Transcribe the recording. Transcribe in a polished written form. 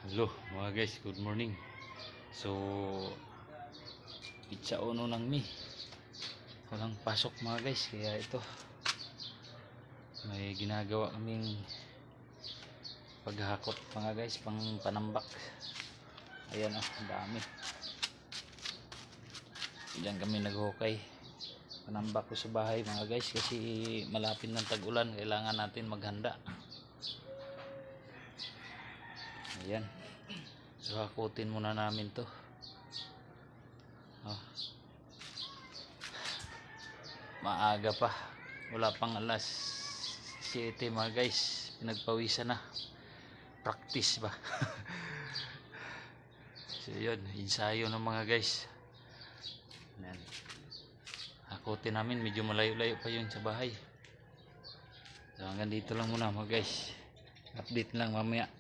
Hello mga guys, good morning. So, pizza uno ng mi. Walang pasok mga guys, kaya ito may ginagawa kaming paghakot mga guys, pang panambak. Ayan oh, dami. Diyan kami naghukay. Panambak ko sa bahay mga guys kasi malapit ng tag-ulan, kailangan natin maghanda. Ayan. So hakutin muna namin to. Oh. Maaga pa. Wala pang alas 7 mga guys. Pinagpawisan na. Practice ba? So yun, ensayo ng mga guys. Ayan. Hakutin namin, medyo malayo-layo pa yun sa bahay. So hanggang dito lang muna mga guys. Update lang mamaya.